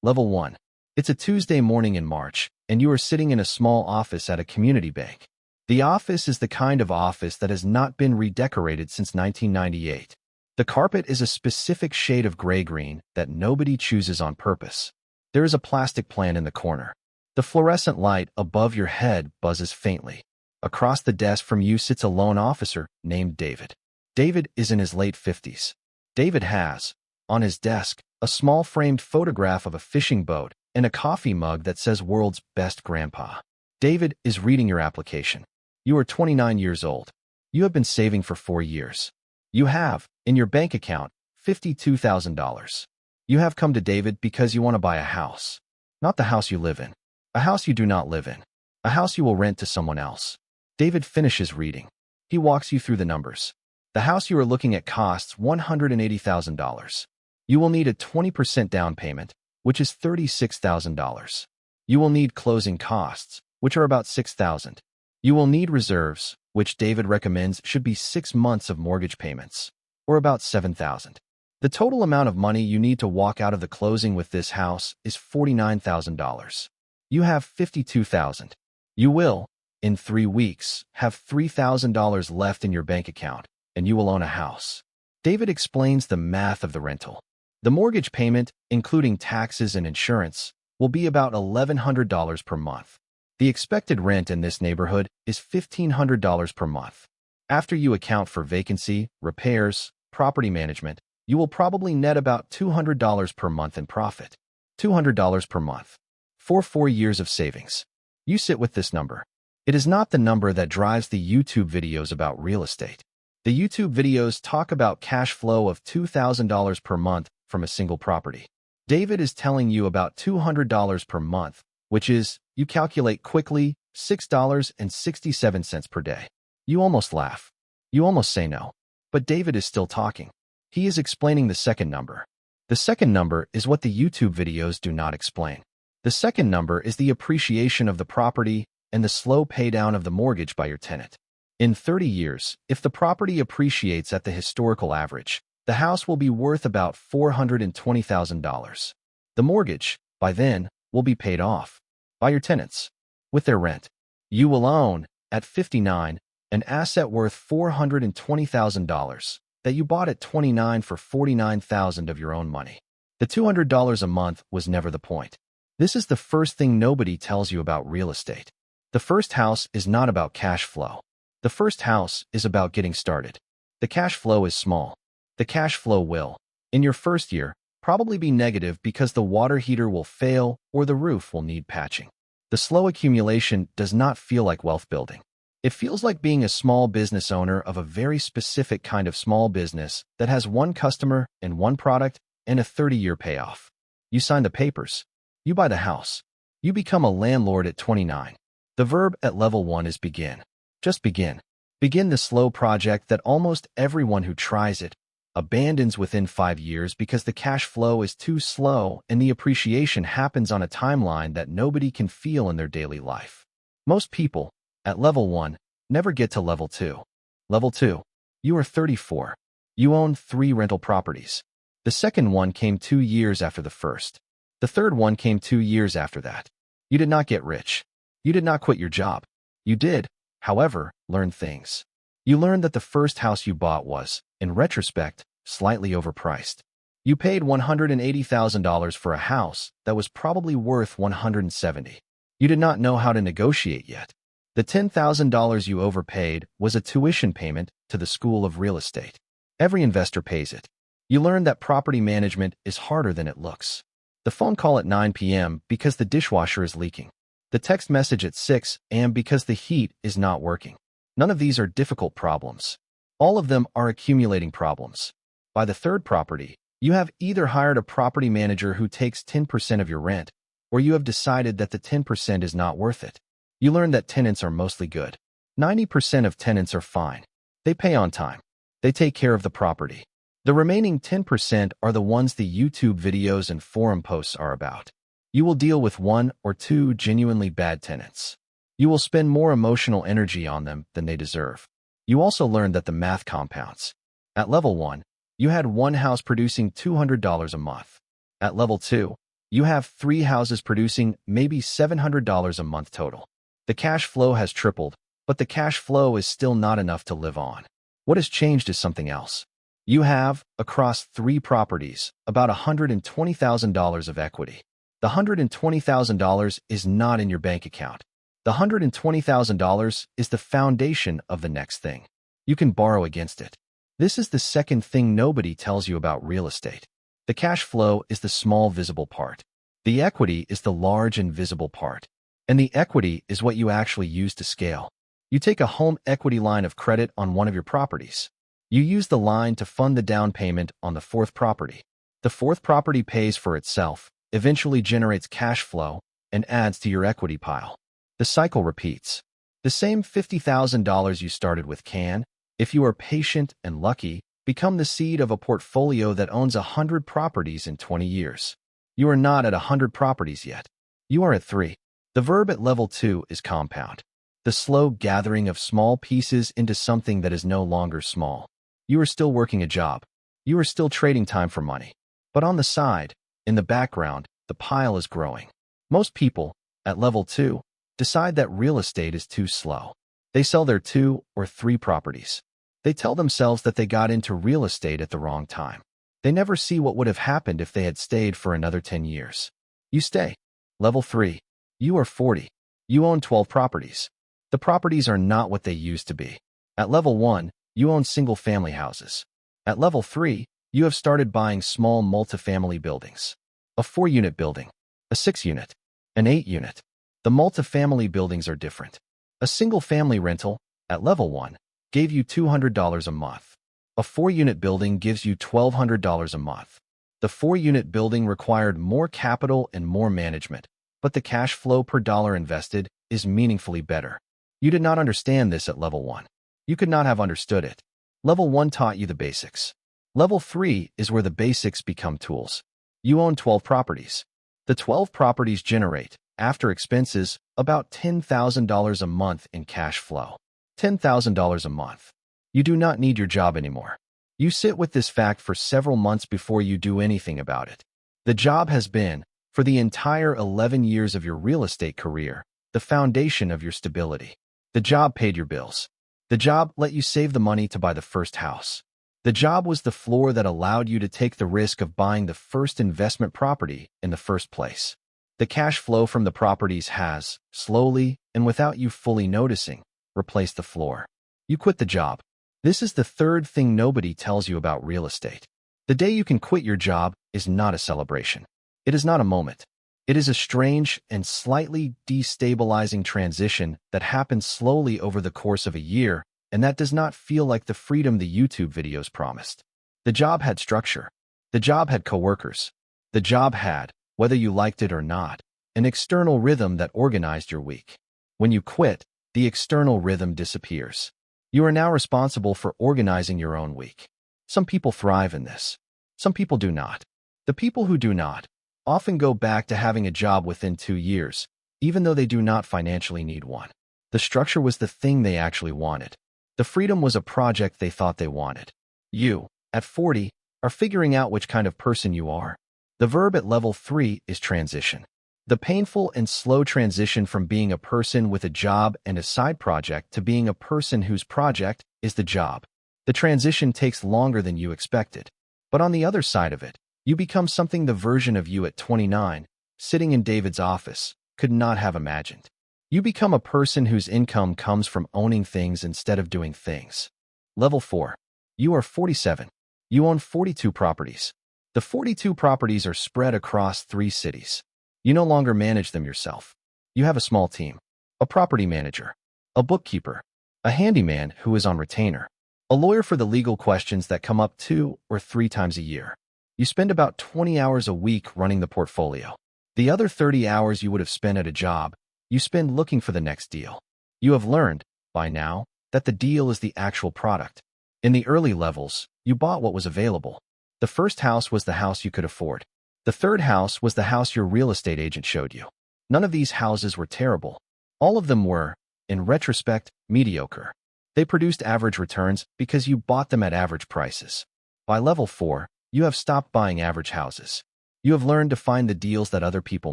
Level 1. It's a Tuesday morning in March, and you are sitting in a small office at a community bank. The office is the kind of office that has not been redecorated since 1998. The carpet is a specific shade of gray-green that nobody chooses on purpose. There is a plastic plant in the corner. The fluorescent light above your head buzzes faintly. Across the desk from you sits a loan officer named David. David is in his late 50s. David has, on his desk, a small framed photograph of a fishing boat and a coffee mug that says "World's Best Grandpa." David is reading your application. You are 29 years old. You have been saving for 4 years. You have, in your bank account, $52,000. You have come to David because you want to buy a house. Not the house you live in. A house you do not live in. A house you will rent to someone else. David finishes reading. He walks you through the numbers. The house you are looking at costs $180,000. You will need a 20% down payment, which is $36,000. You will need closing costs, which are about $6,000. You will need reserves, which David recommends should be 6 months of mortgage payments, or about $7,000. The total amount of money you need to walk out of the closing with this house is $49,000. You have $52,000. You will, in 3 weeks, have $3,000 left in your bank account, and you will own a house. David explains the math of the rental. The mortgage payment, including taxes and insurance, will be about $1,100 per month. The expected rent in this neighborhood is $1,500 per month. After you account for vacancy, repairs, property management, you will probably net about $200 per month in profit. $200 per month. For 4 years of savings. You sit with this number. It is not the number that drives the YouTube videos about real estate. The YouTube videos talk about cash flow of $2,000 per month from a single property. David is telling you about $200 per month, which is, you calculate quickly, $6.67 per day. You almost laugh. You almost say no. But David is still talking. He is explaining the second number. The second number is what the YouTube videos do not explain. The second number is the appreciation of the property and the slow paydown of the mortgage by your tenant. In 30 years, if the property appreciates at the historical average, the house will be worth about $420,000. The mortgage, by then, will be paid off by your tenants with their rent. You will own, at 59, an asset worth $420,000 that you bought at 29 for $49,000 of your own money. The $200 a month was never the point. This is the first thing nobody tells you about real estate. The first house is not about cash flow. The first house is about getting started. The cash flow is small. The cash flow will, in your first year, probably be negative because the water heater will fail or the roof will need patching. The slow accumulation does not feel like wealth building. It feels like being a small business owner of a very specific kind of small business that has one customer and one product and a 30-year payoff. You sign the papers. You buy the house. You become a landlord at 29. The verb at level 1 is begin. Just begin. Begin the slow project that almost everyone who tries it abandons within 5 years because the cash flow is too slow and the appreciation happens on a timeline that nobody can feel in their daily life. Most people, at level 1, never get to level 2. Level 2. You are 34. You own 3 rental properties. The second one came 2 years after the first. The third one came 2 years after that. You did not get rich. You did not quit your job. You did, however, learn things. You learned that the first house you bought was, in retrospect, slightly overpriced. You paid $180,000 for a house that was probably worth $170,000. You did not know how to negotiate yet. The $10,000 you overpaid was a tuition payment to the School of Real Estate. Every investor pays it. You learned that property management is harder than it looks. The phone call at 9 p.m. because the dishwasher is leaking. The text message at 6 a.m. because the heat is not working. None of these are difficult problems. All of them are accumulating problems. By the third property, you have either hired a property manager who takes 10% of your rent, or you have decided that the 10% is not worth it. You learn that tenants are mostly good. 90% of tenants are fine. They pay on time. They take care of the property. The remaining 10% are the ones the YouTube videos and forum posts are about. You will deal with 1 or 2 genuinely bad tenants. You will spend more emotional energy on them than they deserve. You also learned that the math compounds. At level 1, you had one house producing $200 a month. At level 2, You have 3 houses producing maybe $700 a month total. The cash flow has tripled, but the cash flow is still not enough to live on. What has changed is something else. You have, across 3 properties, about $120,000 of equity. The $120,000 is not in your bank account. The $120,000 is the foundation of the next thing. You can borrow against it. This is the second thing nobody tells you about real estate. The cash flow is the small visible part. The equity is the large invisible part. And the equity is what you actually use to scale. You take a home equity line of credit on one of your properties. You use the line to fund the down payment on the 4th property. The 4th property pays for itself, eventually generates cash flow, and adds to your equity pile. The cycle repeats. The same $50,000 you started with can, if you are patient and lucky, become the seed of a portfolio that owns 100 properties in 20 years. You are not at 100 properties yet. You are at 3. The verb at level 2 is compound. The slow gathering of small pieces into something that is no longer small. You are still working a job. You are still trading time for money. But on the side, in the background, the pile is growing. Most people, at level 2, decide that real estate is too slow. They sell their 2 or 3 properties. They tell themselves that they got into real estate at the wrong time. They never see what would have happened if they had stayed for another 10 years. You stay. Level 3. You are 40. You own 12 properties. The properties are not what they used to be. At level 1, you own single-family houses. At level 3, you have started buying small multifamily buildings. A 4-unit building, a 6-unit, an 8-unit. The multifamily buildings are different. A single-family rental, at level 1, gave you $200 a month. A 4-unit building gives you $1,200 a month. The 4-unit building required more capital and more management, but the cash flow per dollar invested is meaningfully better. You did not understand this at level 1. You could not have understood it. Level 1 taught you the basics. Level 3 is where the basics become tools. You own 12 properties. The 12 properties generate, after expenses, about $10,000 a month in cash flow. $10,000 a month. You do not need your job anymore. You sit with this fact for several months before you do anything about it. The job has been, for the entire 11 years of your real estate career, the foundation of your stability. The job paid your bills. The job let you save the money to buy the first house. The job was the floor that allowed you to take the risk of buying the first investment property in the first place. The cash flow from the properties has, slowly and without you fully noticing, replaced the floor. You quit the job. This is the third thing nobody tells you about real estate. The day you can quit your job is not a celebration. It is not a moment. It is a strange and slightly destabilizing transition that happens slowly over the course of a year, and that does not feel like the freedom the YouTube videos promised. The job had structure. The job had coworkers. The job had, whether you liked it or not, an external rhythm that organized your week. When you quit, the external rhythm disappears. You are now responsible for organizing your own week. Some people thrive in this. Some people do not. The people who do not often go back to having a job within 2 years, even though they do not financially need one. The structure was the thing they actually wanted. The freedom was a project they thought they wanted. You, at 40, are figuring out which kind of person you are. The verb at level 3 is transition. The painful and slow transition from being a person with a job and a side project to being a person whose project is the job. The transition takes longer than you expected. But on the other side of it, you become something the version of you at 29, sitting in David's office, could not have imagined. You become a person whose income comes from owning things instead of doing things. Level 4. You are 47. You own 42 properties. The 42 properties are spread across 3 cities. You no longer manage them yourself. You have a small team, a property manager, a bookkeeper, a handyman who is on retainer, a lawyer for the legal questions that come up 2 or 3 times a year. You spend about 20 hours a week running the portfolio. The other 30 hours you would have spent at a job, you spend looking for the next deal. You have learned, by now, that the deal is the actual product. In the early levels, you bought what was available. The first house was the house you could afford. The third house was the house your real estate agent showed you. None of these houses were terrible. All of them were, in retrospect, mediocre. They produced average returns because you bought them at average prices. By level 4, you have stopped buying average houses. You have learned to find the deals that other people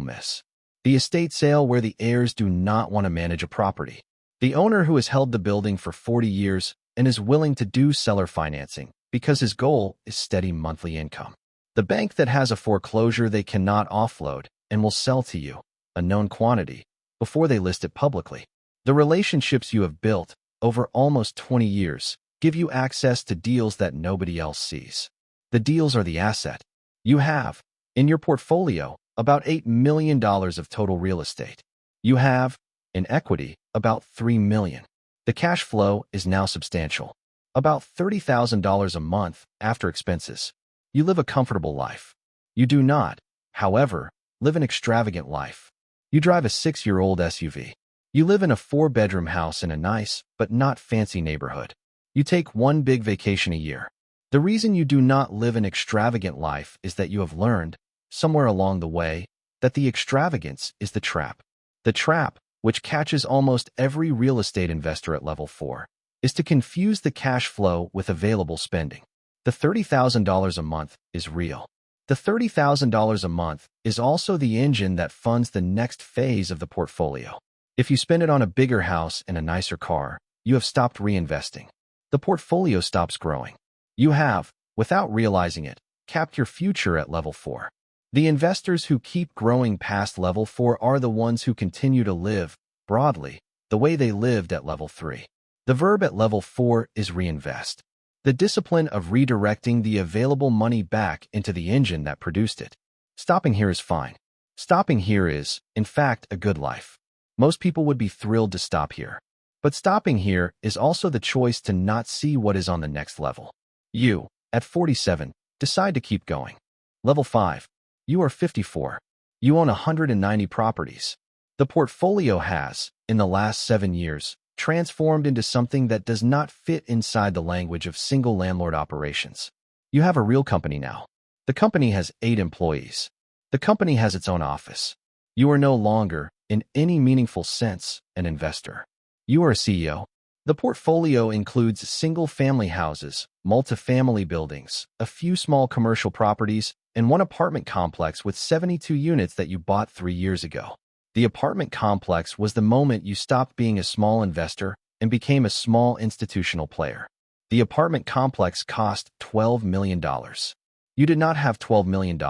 miss. The estate sale where the heirs do not want to manage a property. The owner who has held the building for 40 years and is willing to do seller financing because his goal is steady monthly income. The bank that has a foreclosure they cannot offload and will sell to you, a known quantity, before they list it publicly. The relationships you have built over almost 20 years give you access to deals that nobody else sees. The deals are the asset. You have, in your portfolio, about $8 million of total real estate. You have, in equity, about $3 million. The cash flow is now substantial, about $30,000 a month after expenses. You live a comfortable life. You do not, however, live an extravagant life. You drive a 6-year-old SUV. You live in a 4-bedroom house in a nice, but not fancy neighborhood. You take one big vacation a year. The reason you do not live an extravagant life is that you have learned, somewhere along the way, that the extravagance is the trap. The trap, which catches almost every real estate investor at level 4, is to confuse the cash flow with available spending. The $30,000 a month is real. The $30,000 a month is also the engine that funds the next phase of the portfolio. If you spend it on a bigger house and a nicer car, you have stopped reinvesting. The portfolio stops growing. You have, without realizing it, capped your future at level 4. The investors who keep growing past level 4 are the ones who continue to live, broadly, the way they lived at level 3. The verb at level 4 is reinvest. The discipline of redirecting the available money back into the engine that produced it. Stopping here is fine. Stopping here is, in fact, a good life. Most people would be thrilled to stop here. But stopping here is also the choice to not see what is on the next level. You, at 47, decide to keep going. Level 5. You are 54. You own 190 properties. The portfolio has, in the last 7 years, transformed into something that does not fit inside the language of single landlord operations. You have a real company now. The company has 8 employees. The company has its own office. You are no longer, in any meaningful sense, an investor. You are a CEO. The portfolio includes single-family houses, multifamily buildings, a few small commercial properties, and one apartment complex with 72 units that you bought 3 years ago. The apartment complex was the moment you stopped being a small investor and became a small institutional player. The apartment complex cost $12 million. You did not have $12 million.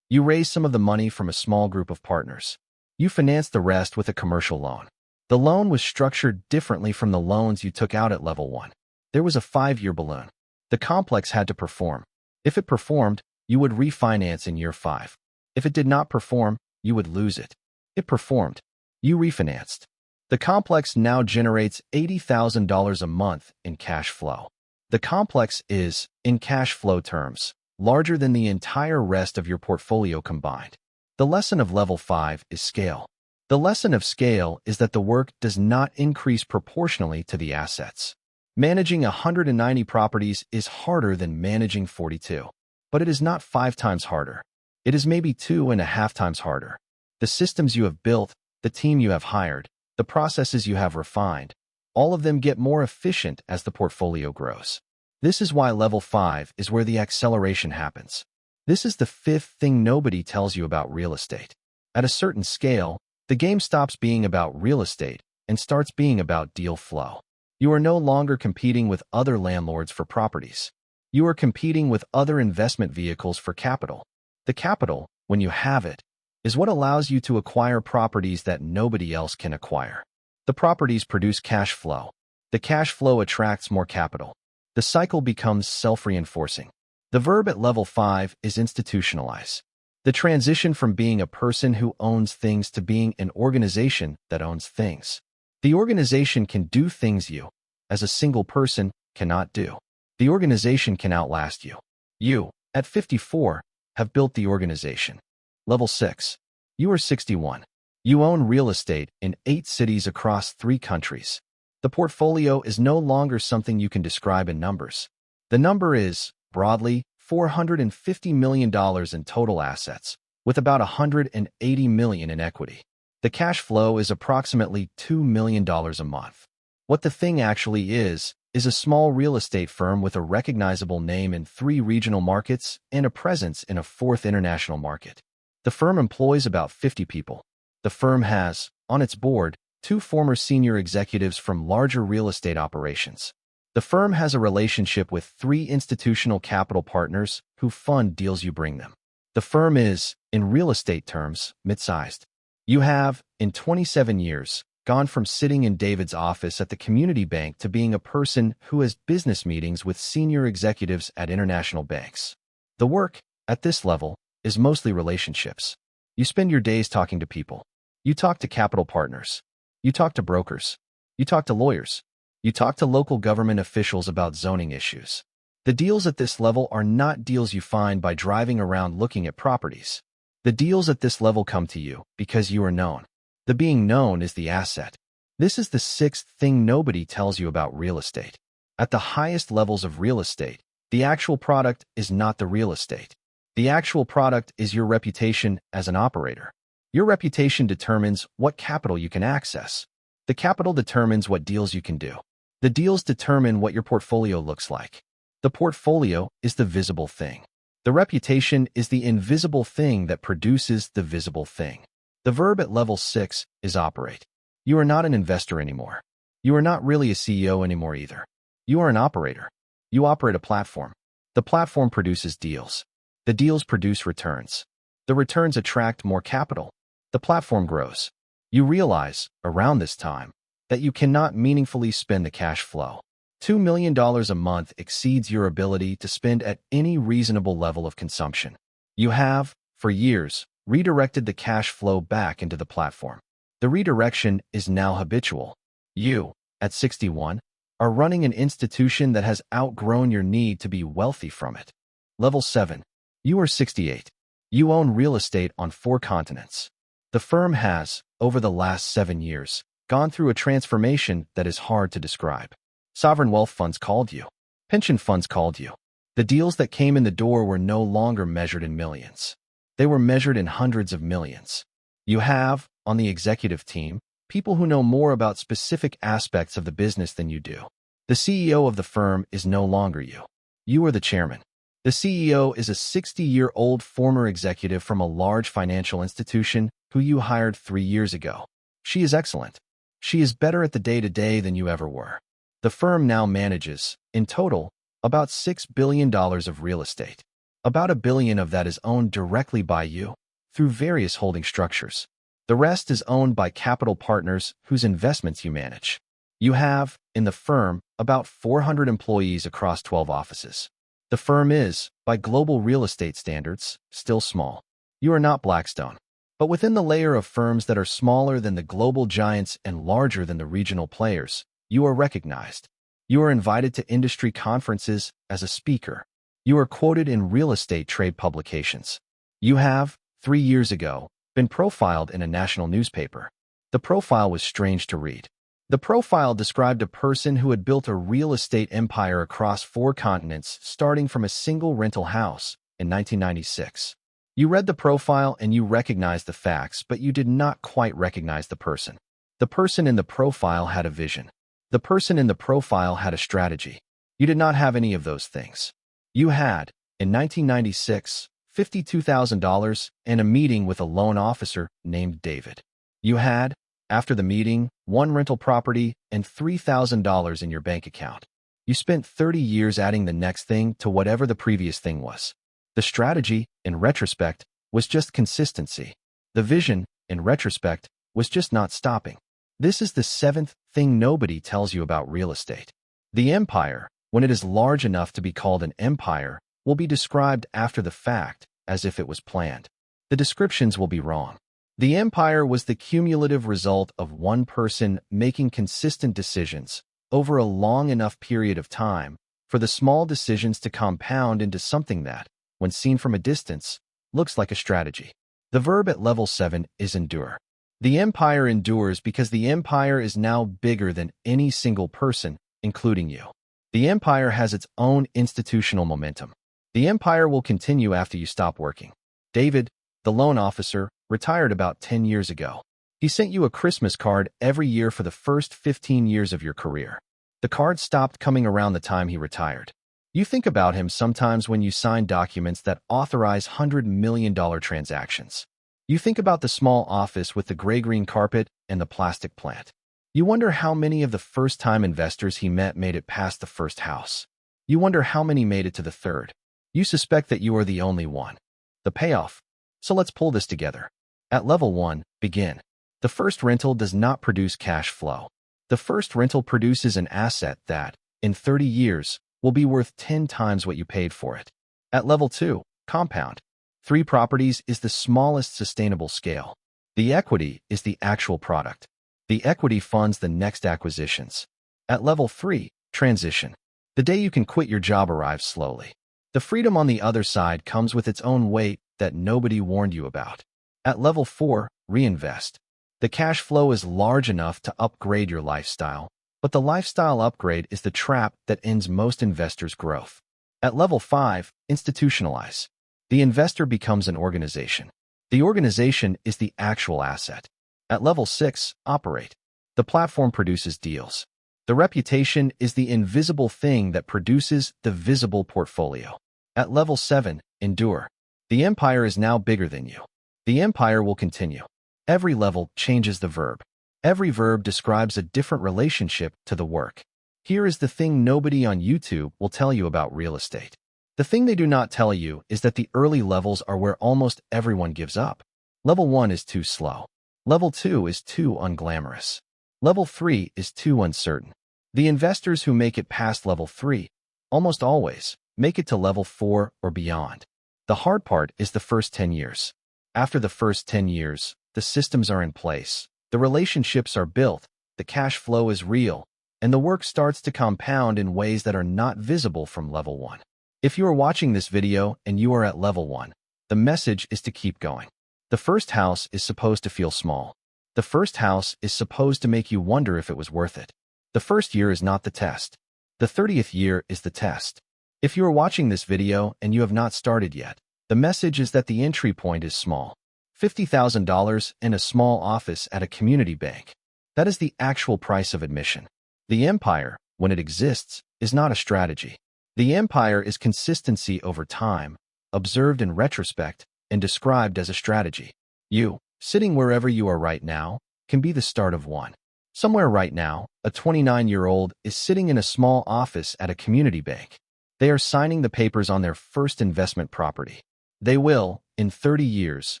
You raised some of the money from a small group of partners. You financed the rest with a commercial loan. The loan was structured differently from the loans you took out at level 1. There was a 5-year balloon. The complex had to perform. If it performed, you would refinance in year 5. If it did not perform, you would lose it. It performed. You refinanced. The complex now generates $80,000 a month in cash flow. The complex is, in cash flow terms, larger than the entire rest of your portfolio combined. The lesson of level 5 is scale. The lesson of scale is that the work does not increase proportionally to the assets. Managing 190 properties is harder than managing 42, but it is not 5 times harder. It is maybe 2.5 times harder. The systems you have built, the team you have hired, the processes you have refined, all of them get more efficient as the portfolio grows. This is why level 5 is where the acceleration happens. This is the 5th thing nobody tells you about real estate. At a certain scale, the game stops being about real estate and starts being about deal flow. You are no longer competing with other landlords for properties. You are competing with other investment vehicles for capital. The capital, when you have it, is what allows you to acquire properties that nobody else can acquire. The properties produce cash flow. The cash flow attracts more capital. The cycle becomes self-reinforcing. The verb at level 5 is institutionalize. The transition from being a person who owns things to being an organization that owns things. The organization can do things you, as a single person, cannot do. The organization can outlast you. You, at 54, have built the organization. Level 6. You are 61. You own real estate in 8 cities across 3 countries. The portfolio is no longer something you can describe in numbers. The number is, broadly, $450 million in total assets, with about $180 million in equity. The cash flow is approximately $2 million a month. What the thing actually is is a small real estate firm with a recognizable name in 3 regional markets and a presence in a 4th international market. The firm employs about 50 people. The firm has, on its board, 2 former senior executives from larger real estate operations. The firm has a relationship with 3 institutional capital partners who fund deals you bring them. The firm is, in real estate terms, mid-sized. You have, in 27 years, gone from sitting in David's office at the community bank to being a person who has business meetings with senior executives at international banks. The work, at this level, is mostly relationships. You spend your days talking to people. You talk to capital partners. You talk to brokers. You talk to lawyers. You talk to local government officials about zoning issues. The deals at this level are not deals you find by driving around looking at properties. The deals at this level come to you because you are known. The being known is the asset. This is the 6th thing nobody tells you about real estate. At the highest levels of real estate, the actual product is not the real estate. The actual product is your reputation as an operator. Your reputation determines what capital you can access. The capital determines what deals you can do. The deals determine what your portfolio looks like. The portfolio is the visible thing. The reputation is the invisible thing that produces the visible thing. The verb at level 6 is operate. You are not an investor anymore. You are not really a CEO anymore either. You are an operator. You operate a platform. The platform produces deals. The deals produce returns. The returns attract more capital. The platform grows. You realize, around this time, that you cannot meaningfully spend the cash flow. $2 million a month exceeds your ability to spend at any reasonable level of consumption. You have, for years, redirected the cash flow back into the platform. The redirection is now habitual. You, at 61, are running an institution that has outgrown your need to be wealthy from it. Level 7. You are 68. You own real estate on 4 continents. The firm has, over the last 7 years, gone through a transformation that is hard to describe. Sovereign wealth funds called you. Pension funds called you. The deals that came in the door were no longer measured in millions. They were measured in hundreds of millions. You have, on the executive team, people who know more about specific aspects of the business than you do. The CEO of the firm is no longer you. You are the chairman. The CEO is a 60-year-old former executive from a large financial institution who you hired 3 years ago. She is excellent. She is better at the day-to-day than you ever were. The firm now manages, in total, about $6 billion of real estate. About $1 billion of that is owned directly by you, through various holding structures. The rest is owned by capital partners whose investments you manage. You have, in the firm, about 400 employees across 12 offices. The firm is, by global real estate standards, still small. You are not Blackstone. But within the layer of firms that are smaller than the global giants and larger than the regional players, you are recognized. You are invited to industry conferences as a speaker. You are quoted in real estate trade publications. You have, 3 years ago, been profiled in a national newspaper. The profile was strange to read. The profile described a person who had built a real estate empire across 4 continents starting from a single rental house in 1996. You read the profile and you recognized the facts, but you did not quite recognize the person. The person in the profile had a vision. The person in the profile had a strategy. You did not have any of those things. You had, in 1996, $52,000 and a meeting with a loan officer named David. You had, after the meeting, 1 rental property and $3,000 in your bank account. You spent 30 years adding the next thing to whatever the previous thing was. The strategy, in retrospect, was just consistency. The vision, in retrospect, was just not stopping. This is the 7th thing nobody tells you about real estate. The empire, when it is large enough to be called an empire, will be described after the fact as if it was planned. The descriptions will be wrong. The empire was the cumulative result of one person making consistent decisions over a long enough period of time for the small decisions to compound into something that, when seen from a distance, looks like a strategy. The verb at level 7 is endure. The empire endures because the empire is now bigger than any single person, including you. The empire has its own institutional momentum. The empire will continue after you stop working. David, the loan officer, retired about 10 years ago. He sent you a Christmas card every year for the first 15 years of your career. The cards stopped coming around the time he retired. You think about him sometimes when you sign documents that authorize $100 million transactions. You think about the small office with the gray-green carpet and the plastic plant. You wonder how many of the first-time investors he met made it past the first house. You wonder how many made it to the third. You suspect that you are the only one. The payoff. So let's pull this together. At level 1, begin. The first rental does not produce cash flow. The first rental produces an asset that, in 30 years, will be worth 10 times what you paid for it. At level 2, compound. 3 properties is the smallest sustainable scale. The equity is the actual product. The equity funds the next acquisitions. At level 3, transition. The day you can quit your job arrives slowly. The freedom on the other side comes with its own weight that nobody warned you about. At level 4, reinvest. The cash flow is large enough to upgrade your lifestyle, but the lifestyle upgrade is the trap that ends most investors' growth. At level 5, institutionalize. The investor becomes an organization. The organization is the actual asset. At level 6, operate. The platform produces deals. The reputation is the invisible thing that produces the visible portfolio. At level 7, endure. The empire is now bigger than you. The empire will continue. Every level changes the verb. Every verb describes a different relationship to the work. Here is the thing nobody on YouTube will tell you about real estate. The thing they do not tell you is that the early levels are where almost everyone gives up. Level 1 is too slow. Level 2 is too unglamorous. Level 3 is too uncertain. The investors who make it past level 3, almost always, make it to level 4 or beyond. The hard part is the first 10 years. After the first 10 years, the systems are in place, the relationships are built, the cash flow is real, and the work starts to compound in ways that are not visible from level 1. If you are watching this video and you are at level 1, the message is to keep going. The first house is supposed to feel small. The first house is supposed to make you wonder if it was worth it. The first year is not the test. The 30th year is the test. If you are watching this video and you have not started yet, the message is that the entry point is small. $50,000 in a small office at a community bank. That is the actual price of admission. The empire, when it exists, is not a strategy. The empire is consistency over time, observed in retrospect, and described as a strategy. You, sitting wherever you are right now, can be the start of one. Somewhere right now, a 29-year-old is sitting in a small office at a community bank. They are signing the papers on their first investment property. They will, in 30 years,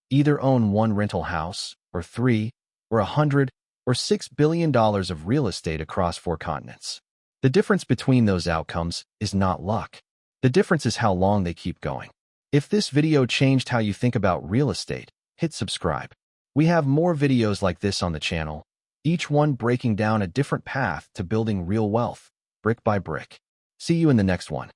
either own 1 rental house, or 3, or 100, or $6 billion of real estate across 4 continents. The difference between those outcomes is not luck. The difference is how long they keep going. If this video changed how you think about real estate, hit subscribe. We have more videos like this on the channel, each one breaking down a different path to building real wealth, brick by brick. See you in the next one.